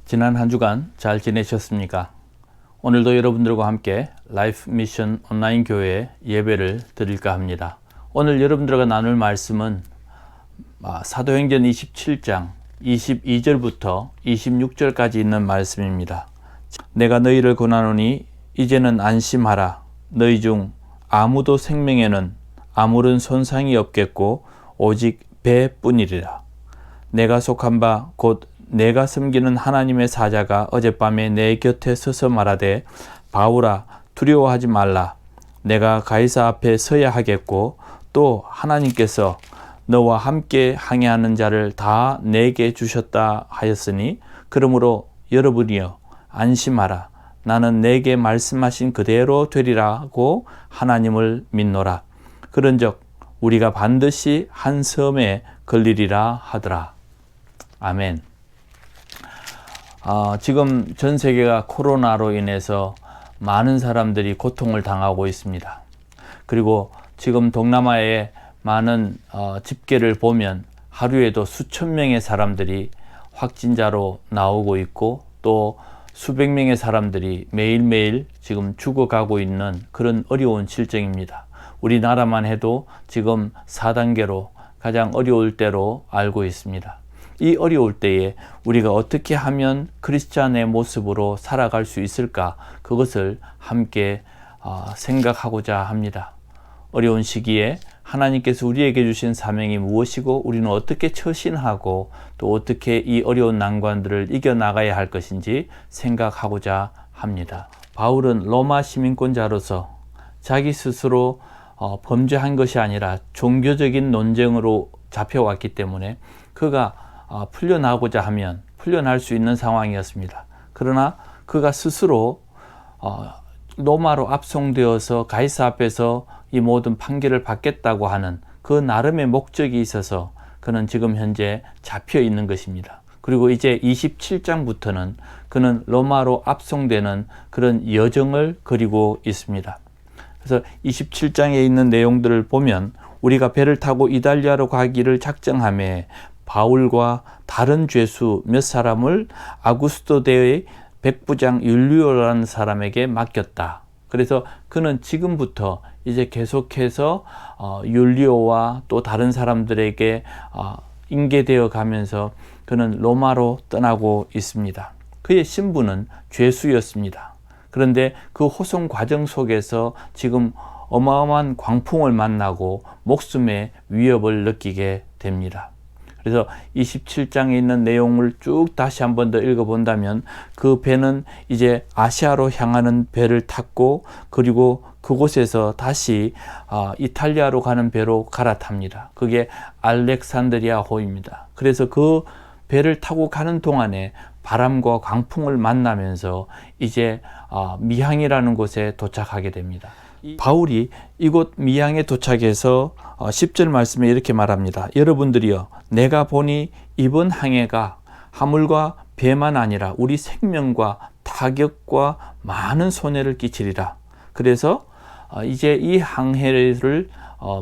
지난 한 주간 잘 지내셨습니까? 오늘도 여러분들과 함께 라이프 미션 온라인 교회 예배를 드릴까 합니다. 오늘 여러분들과 나눌 말씀은 사도행전 27장 22절부터 26절까지 있는 말씀입니다. 내가 너희를 권하노니 이제는 안심하라. 너희 중 아무도 생명에는 아무런 손상이 없겠고 오직 배뿐이리라. 내가 속한 바 곧 내가 섬기는 하나님의 사자가 어젯밤에 내 곁에 서서 말하되 바울아 두려워하지 말라. 내가 가이사 앞에 서야 하겠고 또 하나님께서 너와 함께 항해하는 자를 다 내게 주셨다 하였으니 그러므로 여러분이여 안심하라. 나는 내게 말씀하신 그대로 되리라고 하나님을 믿노라. 그런즉 우리가 반드시 한 섬에 걸리리라 하더라. 아멘. 지금 전 세계가 코로나로 인해서 많은 사람들이 고통을 당하고 있습니다. 그리고 지금 동남아의 많은 집계를 보면 하루에도 수천 명의 사람들이 확진자로 나오고 있고 또 수백 명의 사람들이 매일매일 지금 죽어가고 있는 그런 어려운 실정입니다. 우리나라만 해도 지금 4단계로 가장 어려울 때로 알고 있습니다. 이 어려울 때에 우리가 어떻게 하면 크리스찬의 모습으로 살아갈 수 있을까? 그것을 함께 생각하고자 합니다. 어려운 시기에 하나님께서 우리에게 주신 사명이 무엇이고 우리는 어떻게 처신하고 또 어떻게 이 어려운 난관들을 이겨나가야 할 것인지 생각하고자 합니다. 바울은 로마 시민권자로서 자기 스스로 범죄한 것이 아니라 종교적인 논쟁으로 잡혀왔기 때문에 그가 풀려나고자 하면 풀려날 수 있는 상황이었습니다. 그러나 그가 스스로 로마로 압송되어서 가이사 앞에서 이 모든 판결을 받겠다고 하는 그 나름의 목적이 있어서 그는 지금 현재 잡혀 있는 것입니다. 그리고 이제 27장부터는 그는 로마로 압송되는 그런 여정을 그리고 있습니다. 그래서 27장에 있는 내용들을 보면 우리가 배를 타고 이달리아로 가기를 작정하며 바울과 다른 죄수 몇 사람을 아구스도 대의 백부장 율리오라는 사람에게 맡겼다. 그래서 그는 지금부터 이제 계속해서 율리오와 또 다른 사람들에게 인계되어 가면서 그는 로마로 떠나고 있습니다. 그의 신분은 죄수였습니다. 그런데 그 호송 과정 속에서 지금 어마어마한 광풍을 만나고 목숨의 위협을 느끼게 됩니다. 그래서 27장에 있는 내용을 쭉 다시 한 번 더 읽어본다면 그 배는 이제 아시아로 향하는 배를 탔고 그리고 그곳에서 다시 이탈리아로 가는 배로 갈아탑니다. 그게 알렉산드리아호입니다. 그래서 그 배를 타고 가는 동안에 바람과 광풍을 만나면서 이제 미항이라는 곳에 도착하게 됩니다. 바울이 이곳 미항에 도착해서 10절 말씀에 이렇게 말합니다. 여러분들이여 내가 보니 이번 항해가 화물과 배만 아니라 우리 생명과 타격과 많은 손해를 끼치리라. 그래서 이제 이 항해를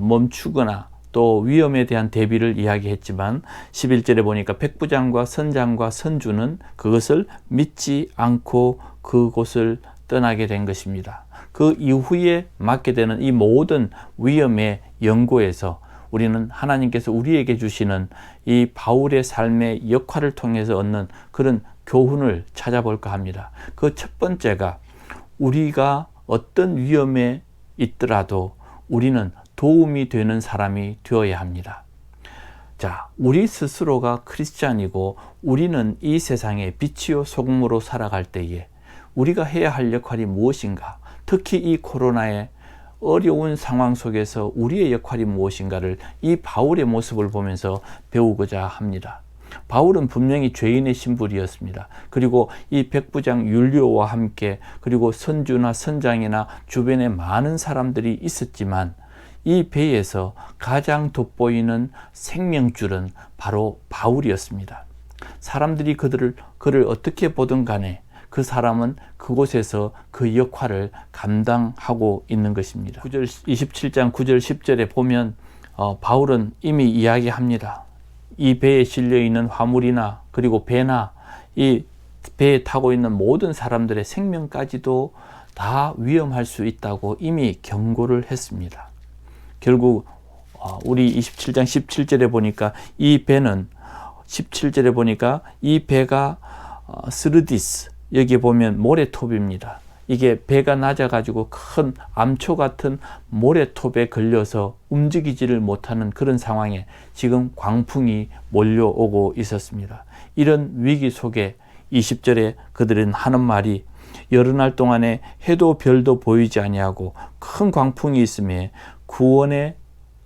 멈추거나 또 위험에 대한 대비를 이야기했지만 11절에 보니까 백부장과 선장과 선주는 그것을 믿지 않고 그곳을 떠나게 된 것입니다. 그 이후에 맞게 되는 이 모든 위험의 연고에서 우리는 하나님께서 우리에게 주시는 이 바울의 삶의 역할을 통해서 얻는 그런 교훈을 찾아볼까 합니다. 그 첫 번째가 우리가 어떤 위험에 있더라도 우리는 도움이 되는 사람이 되어야 합니다. 자, 우리 스스로가 크리스찬이고 우리는 이 세상에 빛이요 소금으로 살아갈 때에 우리가 해야 할 역할이 무엇인가? 특히 이 코로나의 어려운 상황 속에서 우리의 역할이 무엇인가를 이 바울의 모습을 보면서 배우고자 합니다. 바울은 분명히 죄인의 신분이었습니다. 그리고 이 백부장 율리오와 함께 그리고 선주나 선장이나 주변에 많은 사람들이 있었지만 이 배에서 가장 돋보이는 생명줄은 바로 바울이었습니다. 사람들이 그를 어떻게 보든 간에 그 사람은 그곳에서 그 역할을 감당하고 있는 것입니다. 27장 9절 10절에 보면 바울은 이미 이야기합니다. 이 배에 실려 있는 화물이나 그리고 배나 이 배에 타고 있는 모든 사람들의 생명까지도 다 위험할 수 있다고 이미 경고를 했습니다. 결국 우리 27장 17절에 보니까 이 배는 17절에 보니까 이 배가 스르디스, 여기 보면 모래톱입니다. 이게 배가 낮아가지고 큰 암초 같은 모래톱에 걸려서 움직이지를 못하는 그런 상황에 지금 광풍이 몰려오고 있었습니다. 이런 위기 속에 20절에 그들은 하는 말이 여러 날 동안에 해도 별도 보이지 아니하고 큰 광풍이 있음에 구원의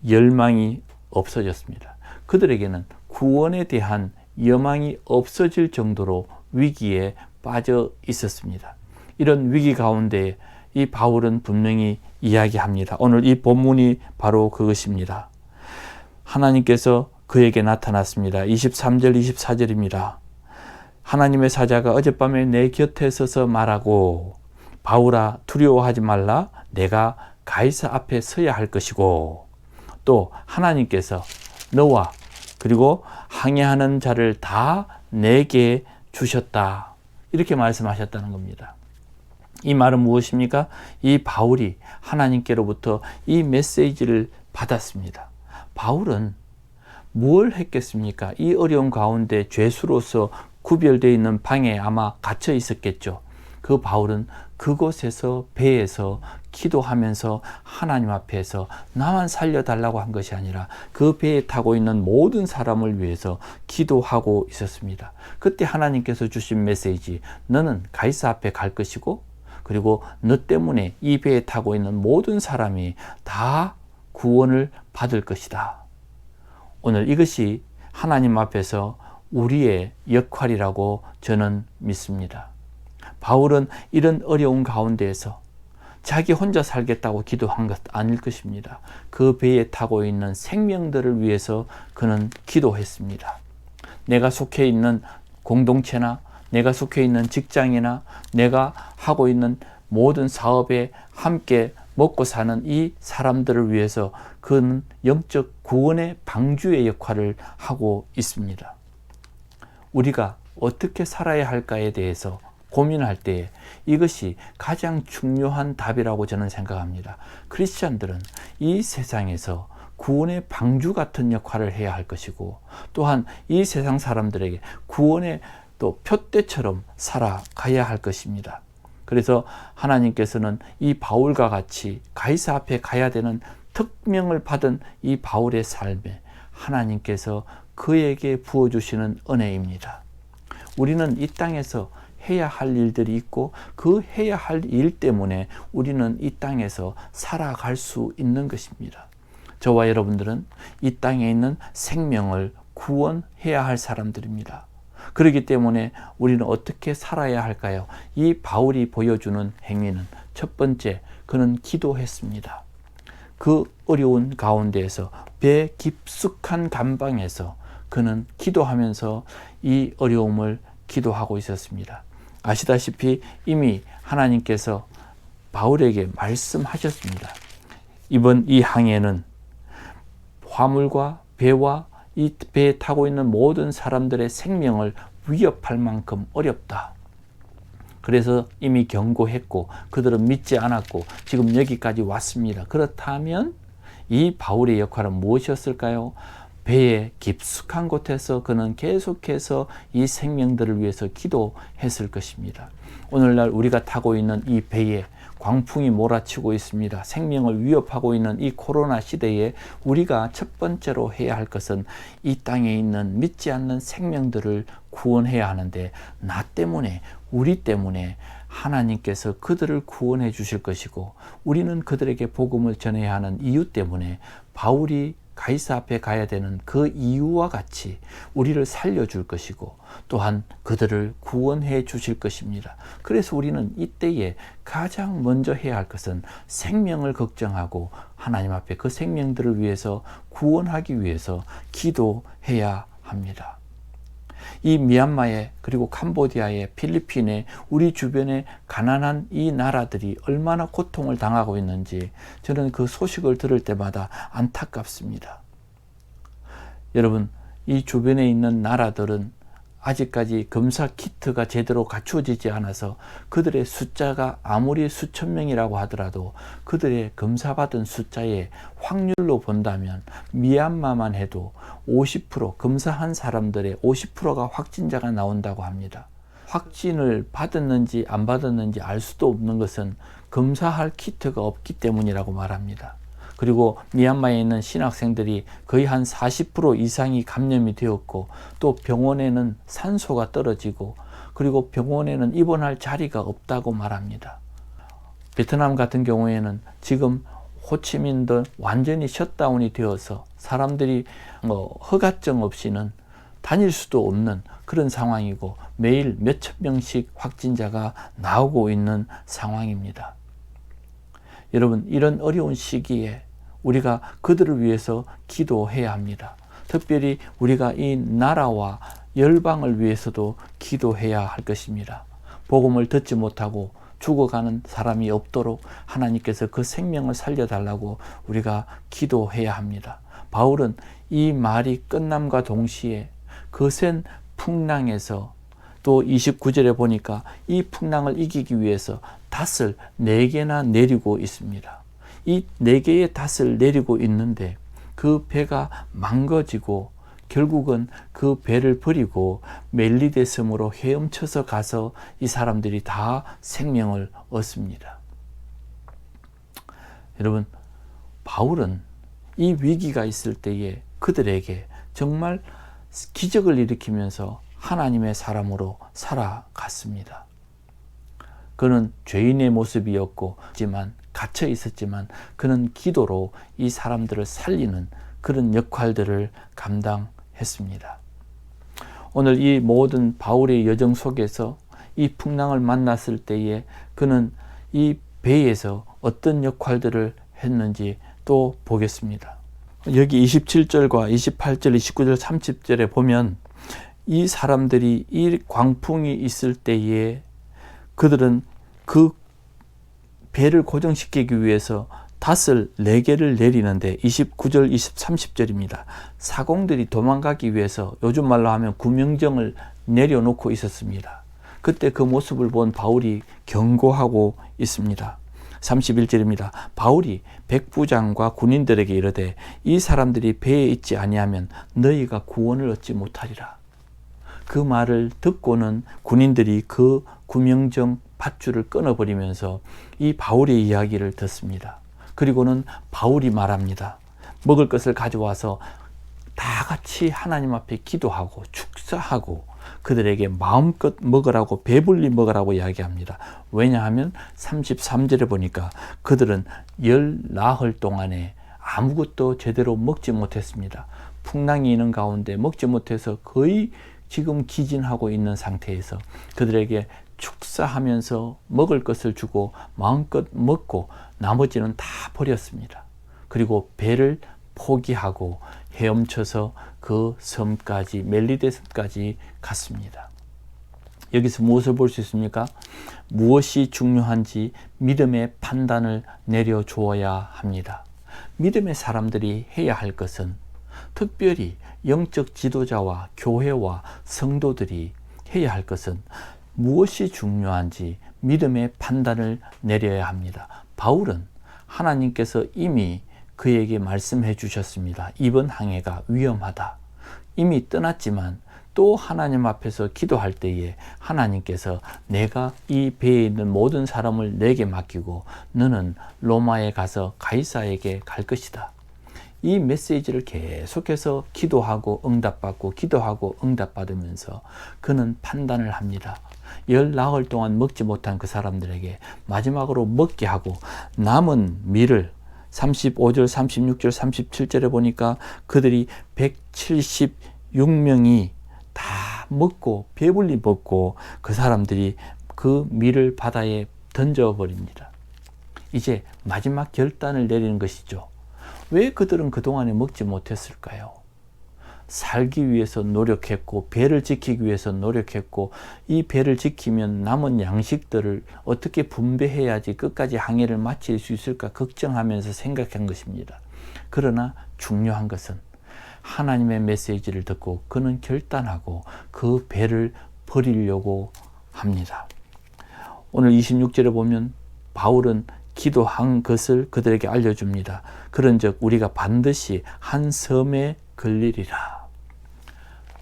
열망이 없어졌습니다. 그들에게는 구원에 대한 여망이 없어질 정도로 위기에 빠져 있었습니다. 이런 위기 가운데 이 바울은 분명히 이야기합니다. 오늘 이 본문이 바로 그것입니다. 하나님께서 그에게 나타났습니다. 23절 24절입니다. 하나님의 사자가 어젯밤에 내 곁에 서서 말하고 바울아 두려워하지 말라 내가 가이사 앞에 서야 할 것이고 또 하나님께서 너와 그리고 항해하는 자를 다 내게 주셨다. 이렇게 말씀하셨다는 겁니다. 이 말은 무엇입니까? 이 바울이 하나님께로부터 이 메시지를 받았습니다. 바울은 뭘 했겠습니까? 이 어려운 가운데 죄수로서 구별되어 있는 방에 아마 갇혀 있었겠죠. 그 바울은 그곳에서 배에서 기도하면서 하나님 앞에서 나만 살려달라고 한 것이 아니라 그 배에 타고 있는 모든 사람을 위해서 기도하고 있었습니다. 그때 하나님께서 주신 메시지, 너는 가이사 앞에 갈 것이고 그리고 너 때문에 이 배에 타고 있는 모든 사람이 다 구원을 받을 것이다. 오늘 이것이 하나님 앞에서 우리의 역할이라고 저는 믿습니다. 바울은 이런 어려운 가운데에서 자기 혼자 살겠다고 기도한 것 아닐 것입니다. 그 배에 타고 있는 생명들을 위해서 그는 기도했습니다. 내가 속해 있는 공동체나 내가 속해 있는 직장이나 내가 하고 있는 모든 사업에 함께 먹고 사는 이 사람들을 위해서 그는 영적 구원의 방주의 역할을 하고 있습니다. 우리가 어떻게 살아야 할까에 대해서 고민할 때에 이것이 가장 중요한 답이라고 저는 생각합니다. 크리스찬들은 이 세상에서 구원의 방주 같은 역할을 해야 할 것이고 또한 이 세상 사람들에게 구원의 또 표대처럼 살아가야 할 것입니다. 그래서 하나님께서는 이 바울과 같이 가이사 앞에 가야 되는 특명을 받은 이 바울의 삶에 하나님께서 그에게 부어주시는 은혜입니다. 우리는 이 땅에서 해야 할 일들이 있고 그 해야 할 일 때문에 우리는 이 땅에서 살아갈 수 있는 것입니다. 저와 여러분들은 이 땅에 있는 생명을 구원해야 할 사람들입니다. 그렇기 때문에 우리는 어떻게 살아야 할까요? 이 바울이 보여주는 행위는 첫 번째, 그는 기도했습니다. 그 어려운 가운데에서 배 깊숙한 감방에서 그는 기도하면서 이 어려움을 기도하고 있었습니다. 아시다시피 이미 하나님께서 바울에게 말씀하셨습니다. 이번 이 항해는 화물과 배와 이 배에 타고 있는 모든 사람들의 생명을 위협할 만큼 어렵다. 그래서 이미 경고했고 그들은 믿지 않았고 지금 여기까지 왔습니다. 그렇다면 이 바울의 역할은 무엇이었을까요? 배의 깊숙한 곳에서 그는 계속해서 이 생명들을 위해서 기도했을 것입니다. 오늘날 우리가 타고 있는 이 배에 광풍이 몰아치고 있습니다. 생명을 위협하고 있는 이 코로나 시대에 우리가 첫 번째로 해야 할 것은 이 땅에 있는 믿지 않는 생명들을 구원해야 하는데 나 때문에 우리 때문에 하나님께서 그들을 구원해 주실 것이고 우리는 그들에게 복음을 전해야 하는 이유 때문에 바울이 가이사 앞에 가야 되는 그 이유와 같이 우리를 살려줄 것이고 또한 그들을 구원해 주실 것입니다. 그래서 우리는 이때에 가장 먼저 해야 할 것은 생명을 걱정하고 하나님 앞에 그 생명들을 위해서 구원하기 위해서 기도해야 합니다. 이 미얀마에 그리고 캄보디아에 필리핀에 우리 주변에 가난한 이 나라들이 얼마나 고통을 당하고 있는지 저는 그 소식을 들을 때마다 안타깝습니다. 여러분, 이 주변에 있는 나라들은 아직까지 검사 키트가 제대로 갖추어지지 않아서 그들의 숫자가 아무리 수천 명이라고 하더라도 그들의 검사받은 숫자의 확률로 본다면 미얀마만 해도 50% 검사한 사람들의 50%가 확진자가 나온다고 합니다. 확진을 받았는지 안 받았는지 알 수도 없는 것은 검사할 키트가 없기 때문이라고 말합니다. 그리고 미얀마에 있는 신학생들이 거의 한 40% 이상이 감염이 되었고, 또 병원에는 산소가 떨어지고, 그리고 병원에는 입원할 자리가 없다고 말합니다. 베트남 같은 경우에는 지금 호치민도 완전히 셧다운이 되어서 사람들이 허가증 없이는 다닐 수도 없는 그런 상황이고, 매일 몇천 명씩 확진자가 나오고 있는 상황입니다. 여러분, 이런 어려운 시기에 우리가 그들을 위해서 기도해야 합니다. 특별히 우리가 이 나라와 열방을 위해서도 기도해야 할 것입니다. 복음을 듣지 못하고 죽어가는 사람이 없도록 하나님께서 그 생명을 살려달라고 우리가 기도해야 합니다. 바울은 이 말이 끝남과 동시에 거센 풍랑에서, 또 29절에 보니까 이 풍랑을 이기기 위해서 닷을 4개나 내리고 있습니다. 이 4개의 닷을 내리고 있는데 그 배가 망가지고 결국은 그 배를 버리고 멜리데 섬으로 헤엄쳐서 가서 이 사람들이 다 생명을 얻습니다. 여러분, 바울은 이 위기가 있을 때에 그들에게 정말 기적을 일으키면서 하나님의 사람으로 살아갔습니다. 그는 죄인의 모습이었고, 갇혀 있었지만 그는 기도로 이 사람들을 살리는 그런 역할들을 감당했습니다. 오늘 이 모든 바울의 여정 속에서 이 풍랑을 만났을 때에 그는 이 배에서 어떤 역할들을 했는지 또 보겠습니다. 여기 27절과 28절, 29절, 30절에 보면 이 사람들이 이 광풍이 있을 때에 그들은 그 배를 고정시키기 위해서 닷을 4개를 내리는데 29절, 30절입니다. 사공들이 도망가기 위해서 요즘 말로 하면 구명정을 내려놓고 있었습니다. 그때 그 모습을 본 바울이 경고하고 있습니다. 31절입니다. 바울이 백부장과 군인들에게 이르되 이 사람들이 배에 있지 아니하면 너희가 구원을 얻지 못하리라. 그 말을 듣고는 군인들이 그 구명정 밧줄을 끊어버리면서 이 바울의 이야기를 듣습니다. 그리고는 바울이 말합니다. 먹을 것을 가져와서 다 같이 하나님 앞에 기도하고 축사하고 그들에게 마음껏 먹으라고, 배불리 먹으라고 이야기합니다. 왜냐하면 33절에 보니까 그들은 14흘 동안에 아무것도 제대로 먹지 못했습니다. 풍랑이 있는 가운데 먹지 못해서 거의 지금 기진하고 있는 상태에서 그들에게 축사하면서 먹을 것을 주고 마음껏 먹고 나머지는 다 버렸습니다. 그리고 배를 포기하고 헤엄쳐서 그 섬까지, 멜리데 섬까지 갔습니다. 여기서 무엇을 볼 수 있습니까? 무엇이 중요한지 믿음의 판단을 내려주어야 합니다. 믿음의 사람들이 해야 할 것은, 특별히 영적 지도자와 교회와 성도들이 해야 할 것은 무엇이 중요한지 믿음의 판단을 내려야 합니다. 바울은 하나님께서 이미 그에게 말씀해 주셨습니다. 이번 항해가 위험하다. 이미 떠났지만 또 하나님 앞에서 기도할 때에 하나님께서 내가 이 배에 있는 모든 사람을 내게 맡기고 너는 로마에 가서 가이사에게 갈 것이다. 이 메시지를 계속해서 기도하고 응답받고 기도하고 응답받으면서 그는 판단을 합니다. 14흘 동안 먹지 못한 그 사람들에게 마지막으로 먹게 하고 남은 밀을 35절, 36절, 37절에 보니까 그들이 176명이 다 먹고 배불리 먹고 그 사람들이 그 밀을 바다에 던져버립니다. 이제 마지막 결단을 내리는 것이죠. 왜 그들은 그동안에 먹지 못했을까요? 살기 위해서 노력했고 배를 지키기 위해서 노력했고 이 배를 지키면 남은 양식들을 어떻게 분배해야지 끝까지 항해를 마칠 수 있을까 걱정하면서 생각한 것입니다. 그러나 중요한 것은 하나님의 메시지를 듣고 그는 결단하고 그 배를 버리려고 합니다. 오늘 26절에 보면 바울은 기도한 것을 그들에게 알려줍니다. 그런즉 우리가 반드시 한 섬에 걸리리라.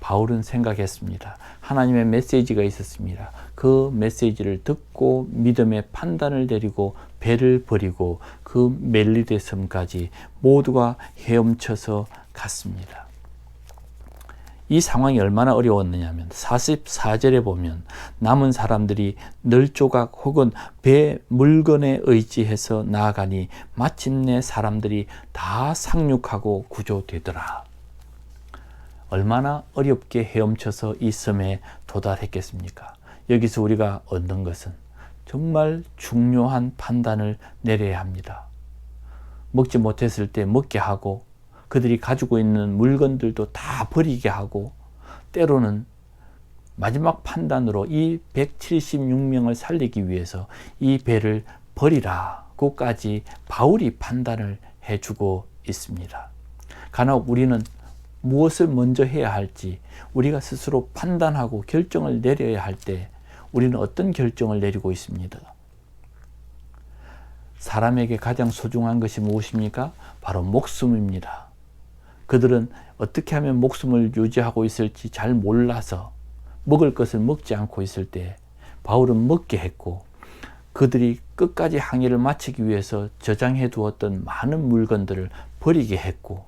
바울은 생각했습니다. 하나님의 메시지가 있었습니다. 그 메시지를 듣고 믿음의 판단을 내리고 배를 버리고 그 멜리데 섬까지 모두가 헤엄쳐서 갔습니다. 이 상황이 얼마나 어려웠느냐면 44절에 보면 남은 사람들이 널조각 혹은 배 물건에 의지해서 나아가니 마침내 사람들이 다 상륙하고 구조되더라. 얼마나 어렵게 헤엄쳐서 이 섬에 도달했겠습니까? 여기서 우리가 얻는 것은 정말 중요한 판단을 내려야 합니다. 먹지 못했을 때 먹게 하고 그들이 가지고 있는 물건들도 다 버리게 하고 때로는 마지막 판단으로 이 176명을 살리기 위해서 이 배를 버리라고까지 바울이 판단을 해주고 있습니다. 간혹 우리는 무엇을 먼저 해야 할지 우리가 스스로 판단하고 결정을 내려야 할 때 우리는 어떤 결정을 내리고 있습니다. 사람에게 가장 소중한 것이 무엇입니까? 바로 목숨입니다. 그들은 어떻게 하면 목숨을 유지하고 있을지 잘 몰라서 먹을 것을 먹지 않고 있을 때 바울은 먹게 했고 그들이 끝까지 항해를 마치기 위해서 저장해 두었던 많은 물건들을 버리게 했고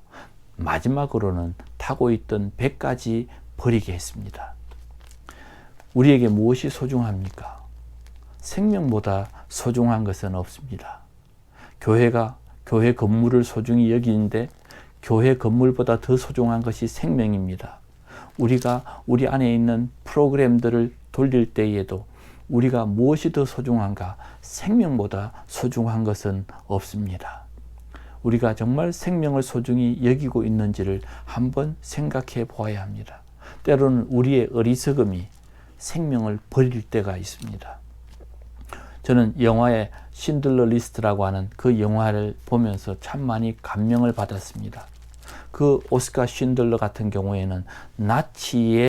마지막으로는 타고 있던 배까지 버리게 했습니다. 우리에게 무엇이 소중합니까? 생명보다 소중한 것은 없습니다. 교회가 교회 건물을 소중히 여기는데 교회 건물보다 더 소중한 것이 생명입니다. 우리가 우리 안에 있는 프로그램들을 돌릴 때에도 우리가 무엇이 더 소중한가? 생명보다 소중한 것은 없습니다. 우리가 정말 생명을 소중히 여기고 있는지를 한번 생각해 보아야 합니다. 때로는 우리의 어리석음이 생명을 버릴 때가 있습니다. 저는 영화의 신들러 리스트라고 하는 그 영화를 보면서 참 많이 감명을 받았습니다. 그 오스카 신들러 같은 경우에는 나치에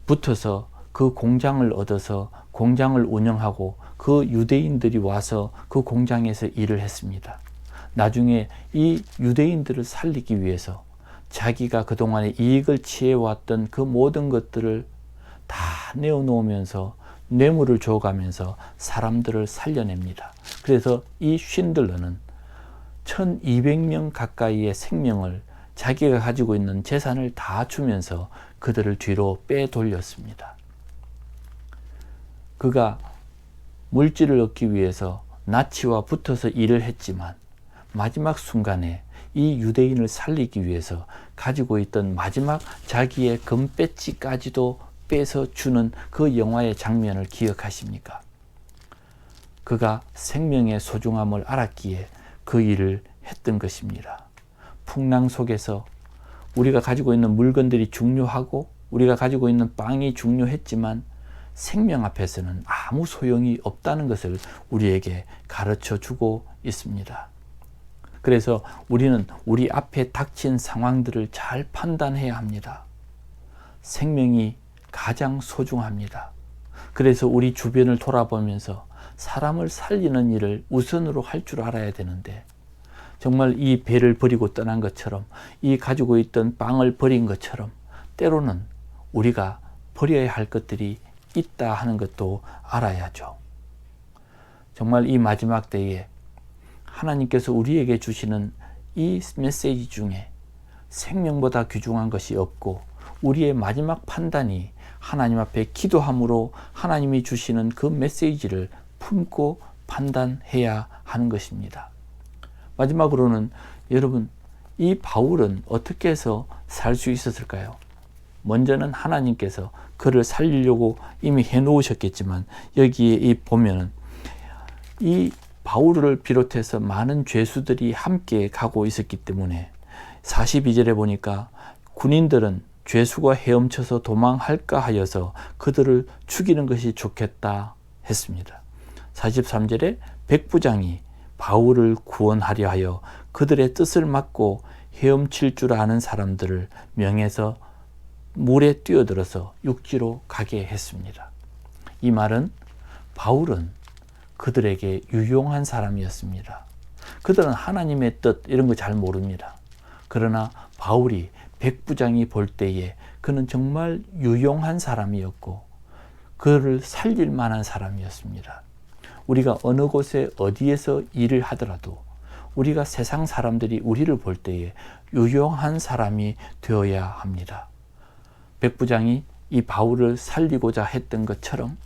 붙어서 그 공장을 얻어서 공장을 운영하고 그 유대인들이 와서 그 공장에서 일을 했습니다. 나중에 이 유대인들을 살리기 위해서 자기가 그동안에 이익을 취해왔던 그 모든 것들을 다 내어놓으면서 뇌물을 줘가면서 사람들을 살려냅니다. 그래서 이 쉰들러는 1200명 가까이의 생명을 자기가 가지고 있는 재산을 다 주면서 그들을 뒤로 빼돌렸습니다. 그가 물질을 얻기 위해서 나치와 붙어서 일을 했지만 마지막 순간에 이 유대인을 살리기 위해서 가지고 있던 마지막 자기의 금배지까지도 빼서 주는 그 영화의 장면을 기억하십니까? 그가 생명의 소중함을 알았기에 그 일을 했던 것입니다. 풍랑 속에서 우리가 가지고 있는 물건들이 중요하고 우리가 가지고 있는 빵이 중요했지만 생명 앞에서는 아무 소용이 없다는 것을 우리에게 가르쳐 주고 있습니다. 그래서 우리는 우리 앞에 닥친 상황들을 잘 판단해야 합니다. 생명이 가장 소중합니다. 그래서 우리 주변을 돌아보면서 사람을 살리는 일을 우선으로 할 줄 알아야 되는데 정말 이 배를 버리고 떠난 것처럼 이 가지고 있던 빵을 버린 것처럼 때로는 우리가 버려야 할 것들이 있다 하는 것도 알아야죠. 정말 이 마지막 때에 하나님께서 우리에게 주시는 이 메시지 중에 생명보다 귀중한 것이 없고 우리의 마지막 판단이 하나님 앞에 기도함으로 하나님이 주시는 그 메시지를 품고 판단해야 하는 것입니다. 마지막으로는 여러분, 이 바울은 어떻게 해서 살 수 있었을까요? 먼저는 하나님께서 그를 살리려고 이미 해놓으셨겠지만 여기에 보면은 이 바울을 비롯해서 많은 죄수들이 함께 가고 있었기 때문에 42절에 보니까 군인들은 죄수가 헤엄쳐서 도망할까 하여서 그들을 죽이는 것이 좋겠다 했습니다. 43절에 백부장이 바울을 구원하려 하여 그들의 뜻을 막고 헤엄칠 줄 아는 사람들을 명해서 물에 뛰어들어서 육지로 가게 했습니다. 이 말은 바울은 그들에게 유용한 사람이었습니다. 그들은 하나님의 뜻 이런 거 잘 모릅니다. 그러나 바울이 백부장이 볼 때에 그는 정말 유용한 사람이었고 그를 살릴 만한 사람이었습니다. 우리가 어느 곳에 어디에서 일을 하더라도 우리가 세상 사람들이 우리를 볼 때에 유용한 사람이 되어야 합니다. 백부장이 이 바울을 살리고자 했던 것처럼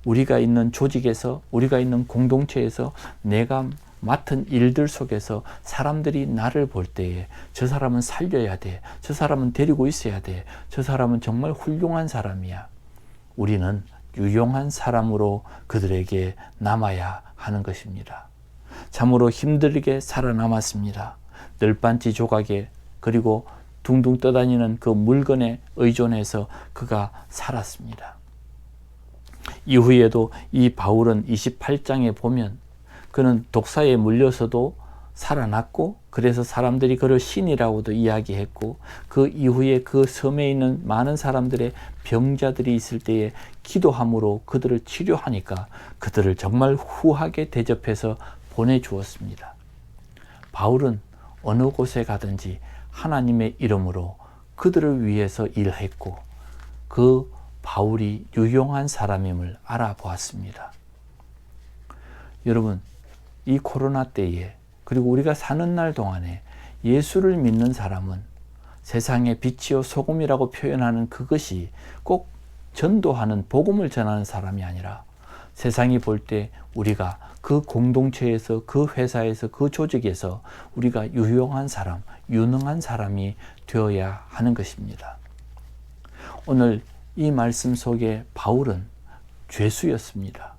우리가 있는 조직에서, 우리가 있는 공동체에서, 내가 맡은 일들 속에서 사람들이 나를 볼 때에 저 사람은 살려야 돼, 저 사람은 데리고 있어야 돼, 저 사람은 정말 훌륭한 사람이야. 우리는 유용한 사람으로 그들에게 남아야 하는 것입니다. 참으로 힘들게 살아남았습니다. 널빤지 조각에, 그리고 둥둥 떠다니는 그 물건에 의존해서 그가 살았습니다. 이후에도 이 바울은 28장에 보면 그는 독사에 물려서도 살아났고, 그래서 사람들이 그를 신이라고도 이야기했고, 그 이후에 그 섬에 있는 많은 사람들의 병자들이 있을 때에 기도함으로 그들을 치료하니까 그들을 정말 후하게 대접해서 보내주었습니다. 바울은 어느 곳에 가든지 하나님의 이름으로 그들을 위해서 일했고, 그 바울이 유용한 사람임을 알아보았습니다. 여러분, 이 코로나 때에, 그리고 우리가 사는 날 동안에 예수를 믿는 사람은 세상의 빛이요 소금이라고 표현하는 그것이 꼭 전도하는, 복음을 전하는 사람이 아니라 세상이 볼 때 우리가 그 공동체에서, 그 회사에서, 그 조직에서 우리가 유용한 사람, 유능한 사람이 되어야 하는 것입니다. 오늘 이 말씀 속에 바울은 죄수였습니다.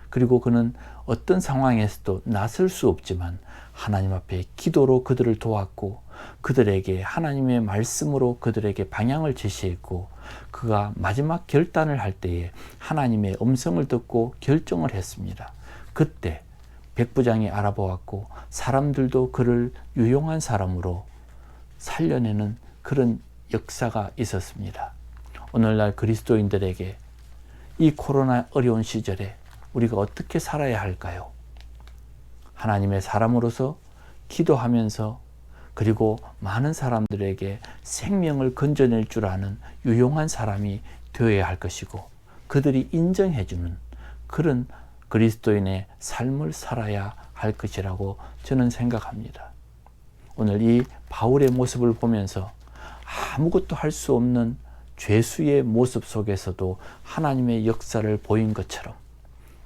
그리고 그는 어떤 상황에서도 나설 수 없지만 하나님 앞에 기도로 그들을 도왔고, 그들에게 하나님의 말씀으로 그들에게 방향을 제시했고, 그가 마지막 결단을 할 때에 하나님의 음성을 듣고 결정을 했습니다. 그때 백부장이 알아보았고 사람들도 그를 유용한 사람으로 살려내는 그런 역사가 있었습니다. 오늘날 그리스도인들에게 이 코로나 어려운 시절에 우리가 어떻게 살아야 할까요? 하나님의 사람으로서 기도하면서, 그리고 많은 사람들에게 생명을 건져낼 줄 아는 유용한 사람이 되어야 할 것이고, 그들이 인정해주는 그런 그리스도인의 삶을 살아야 할 것이라고 저는 생각합니다. 오늘 이 바울의 모습을 보면서 아무것도 할 수 없는 죄수의 모습 속에서도 하나님의 역사를 보인 것처럼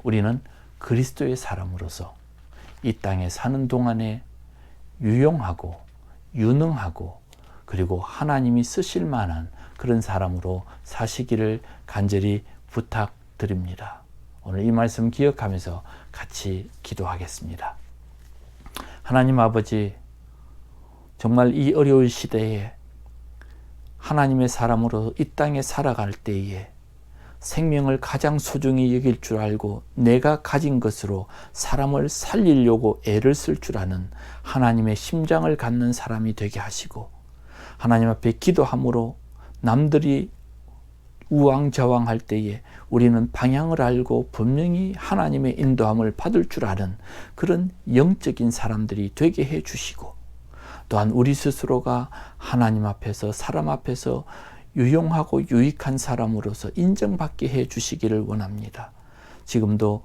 우리는 그리스도의 사람으로서 이 땅에 사는 동안에 유용하고 유능하고, 그리고 하나님이 쓰실 만한 그런 사람으로 사시기를 간절히 부탁드립니다. 오늘 이 말씀 기억하면서 같이 기도하겠습니다. 하나님 아버지, 정말 이 어려운 시대에 하나님의 사람으로 이 땅에 살아갈 때에 생명을 가장 소중히 여길 줄 알고 내가 가진 것으로 사람을 살리려고 애를 쓸 줄 아는 하나님의 심장을 갖는 사람이 되게 하시고, 하나님 앞에 기도함으로 남들이 우왕좌왕할 때에 우리는 방향을 알고 분명히 하나님의 인도함을 받을 줄 아는 그런 영적인 사람들이 되게 해 주시고, 또한 우리 스스로가 하나님 앞에서, 사람 앞에서 유용하고 유익한 사람으로서 인정받게 해 주시기를 원합니다. 지금도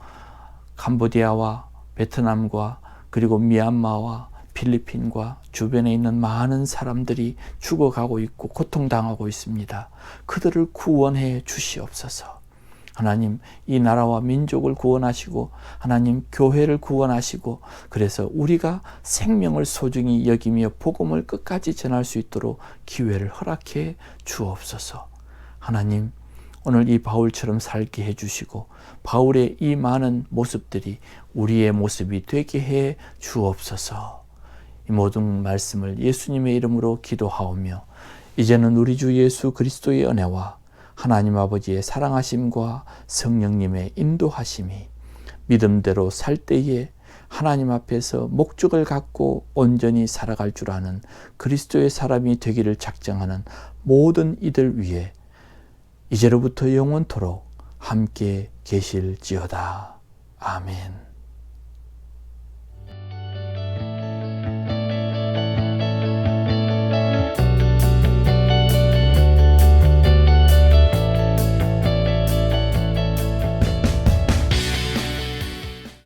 캄보디아와 베트남과 그리고 미얀마와 필리핀과 주변에 있는 많은 사람들이 죽어가고 있고 고통당하고 있습니다. 그들을 구원해 주시옵소서. 하나님, 이 나라와 민족을 구원하시고 하나님 교회를 구원하시고, 그래서 우리가 생명을 소중히 여기며 복음을 끝까지 전할 수 있도록 기회를 허락해 주옵소서. 하나님, 오늘 이 바울처럼 살게 해주시고 바울의 이 많은 모습들이 우리의 모습이 되게 해 주옵소서. 이 모든 말씀을 예수님의 이름으로 기도하오며, 이제는 우리 주 예수 그리스도의 은혜와 하나님 아버지의 사랑하심과 성령님의 인도하심이 믿음대로 살 때에 하나님 앞에서 목적을 갖고 온전히 살아갈 줄 아는 그리스도의 사람이 되기를 작정하는 모든 이들 위해 이제로부터 영원토록 함께 계실지어다. 아멘.